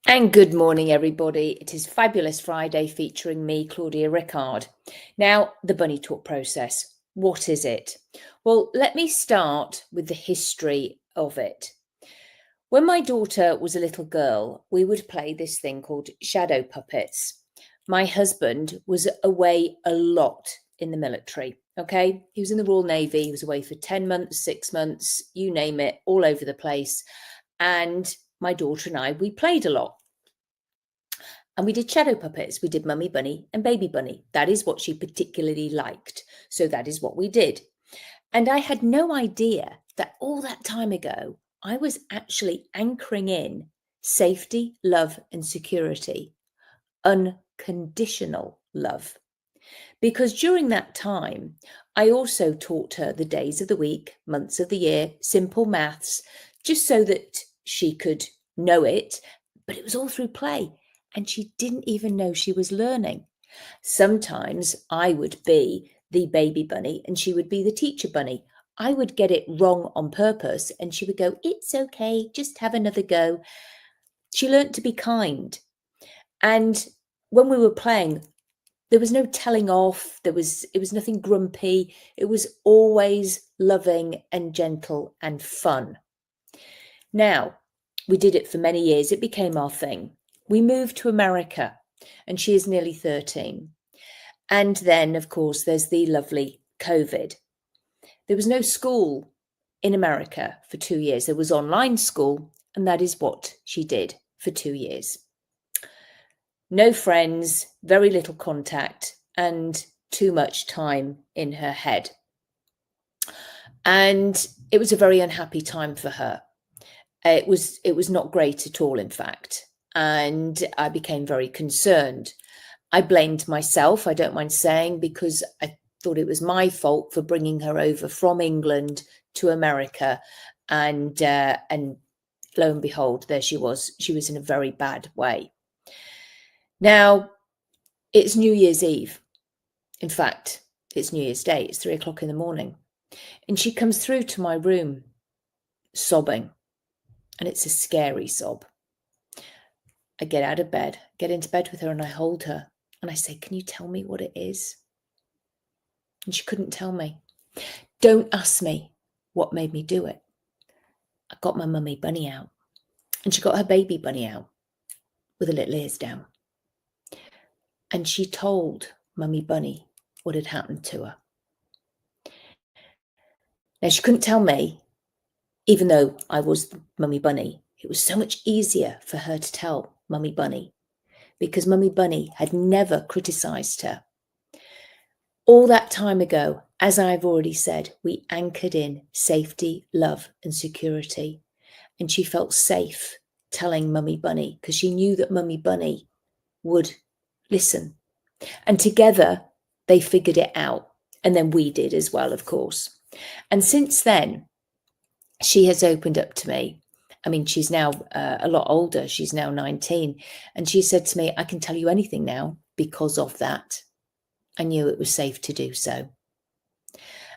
And good morning, everybody. It is Fabulous Friday featuring me, Claudia Rickard. Now, the bunny talk process. What is it? Well, let me start with the history of it. When my daughter was a little girl, we would play this thing called shadow puppets. My husband was away a lot in the military. Okay, he was in the Royal Navy. He was away for 10 months, 6 months, you name it, all over the place. And my daughter and I, we played a lot. And we did shadow puppets. We did Mummy Bunny and Baby Bunny. That is what she particularly liked. So that is what we did. And I had no idea that all that time ago, I was actually anchoring in safety, love, and security, unconditional love. Because during that time, I also taught her the days of the week, months of the year, simple maths, just so that she could know it. But it was all through play. And she didn't even know she was learning. Sometimes I would be the baby bunny and she would be the teacher bunny. I would get it wrong on purpose and she would go, "It's okay, just have another go." She learnt to be kind. And when we were playing, there was no telling off. It was nothing grumpy. It was always loving and gentle and fun. Now, we did it for many years. It became our thing. We moved to America and she is nearly 13. And then, of course, there's the lovely COVID. There was no school in America for 2 years. There was online school, and that is what she did for 2 years. No friends, very little contact, and too much time in her head. And it was a very unhappy time for her. It was not great at all, in fact. And I became very concerned. I blamed myself, I don't mind saying, because I thought it was my fault for bringing her over from England to America. And lo and behold, there she was. She was in a very bad way. Now, it's New Year's Eve. In fact, it's New Year's Day. It's 3 o'clock in the morning. And she comes through to my room sobbing. And it's a scary sob. I get out of bed, get into bed with her, and I hold her. And I say, "Can you tell me what it is?" And she couldn't tell me. Don't ask me what made me do it. I got my mummy bunny out. And she got her baby bunny out with her little ears down. And she told Mummy Bunny what had happened to her. Now, she couldn't tell me, even though I was Mummy Bunny. It was so much easier for her to tell Mummy Bunny, because Mummy Bunny had never criticised her. All that time ago, as I've already said, we anchored in safety, love, and security. And she felt safe telling Mummy Bunny because she knew that Mummy Bunny would listen. And together they figured it out. And then we did as well, of course. And since then, she has opened up to me. I mean, she's now a lot older. She's now 19. And she said to me, "I can tell you anything now because of that. I knew it was safe to do so."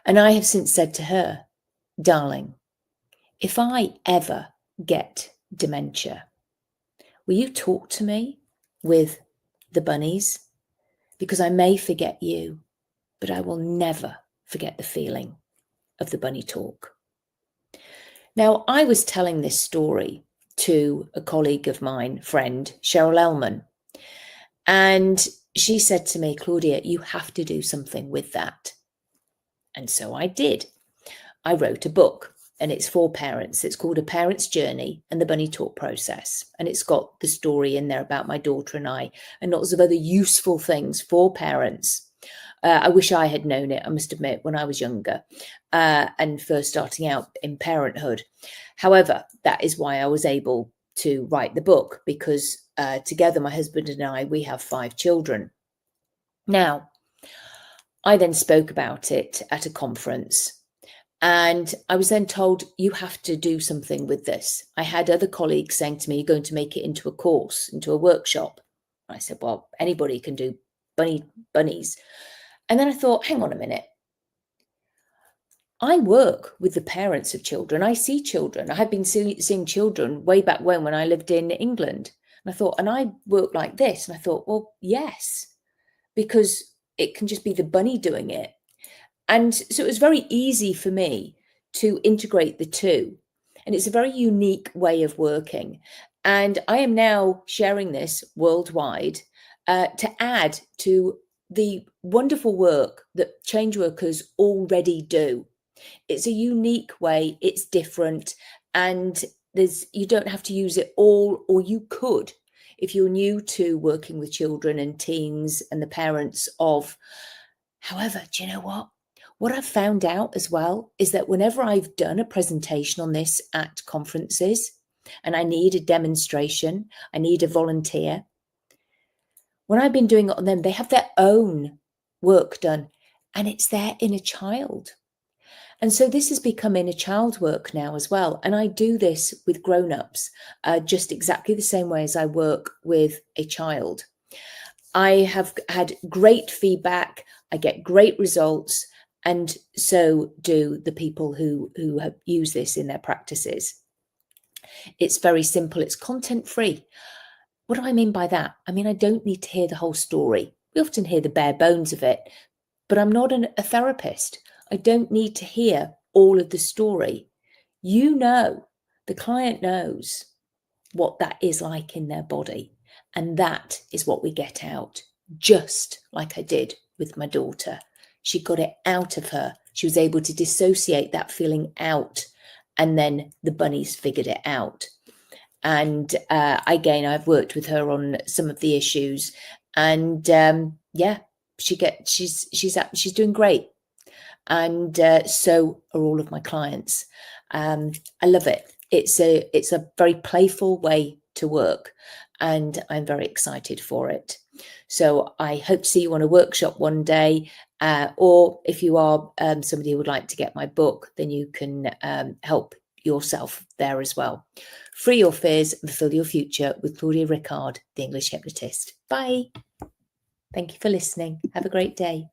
And I have since said to her, "Darling, if I ever get dementia, will you talk to me with the bunnies? Because I may forget you, but I will never forget the feeling of the bunny talk." Now, I was telling this story to a colleague of mine, friend, Cheryl Ellman, and she said to me, "Claudia, you have to do something with that." And so I did. I wrote a book, and it's for parents. It's called A Parent's Journey and the Bunny Talk Process. And it's got the story in there about my daughter and I, and lots of other useful things for parents. I wish I had known it, I must admit, when I was younger and first starting out in parenthood. However, that is why I was able to write the book, because together, my husband and I, we have 5 children. Now, I then spoke about it at a conference. And I was then told, "You have to do something with this." I had other colleagues saying to me, "You're going to make it into a course, into a workshop." I said, "Well, anybody can do bunnies." And then I thought, hang on a minute. I work with the parents of children. I see children. I had been seeing children way back when I lived in England. And I thought, and I work like this. And I thought, well, yes, because it can just be the bunny doing it. And so it was very easy for me to integrate the two. And it's a very unique way of working. And I am now sharing this worldwide to add to the wonderful work that change workers already do. It's a unique way, it's different, and you don't have to use it all, or you could if you're new to working with children and teens and the parents of. However, do you know what? What I've found out as well is that whenever I've done a presentation on this at conferences and I need a demonstration, I need a volunteer, when I've been doing it on them, they have their own work done and it's their inner child. And so this has become inner child work now as well. And I do this with grown-ups, just exactly the same way as I work with a child. I have had great feedback. I get great results. And so do the people who have used this in their practices. It's very simple. It's content free. What do I mean by that? I mean, I don't need to hear the whole story. We often hear the bare bones of it, but I'm not a therapist. I don't need to hear all of the story. You know, the client knows what that is like in their body. And that is what we get out, just like I did with my daughter. She got it out of her. She was able to dissociate that feeling out. And then the bunnies figured it out. And again, I've worked with her on some of the issues. And yeah, she's doing great. And so are all of my clients. I love it. It's a very playful way to work, and I'm very excited for it. So I hope to see you on a workshop one day, or if you are somebody who would like to get my book, then you can help yourself there as well. Free your fears and fulfill your future with Claudia Rickard, the English hypnotist. Bye. Thank you for listening. Have a great day.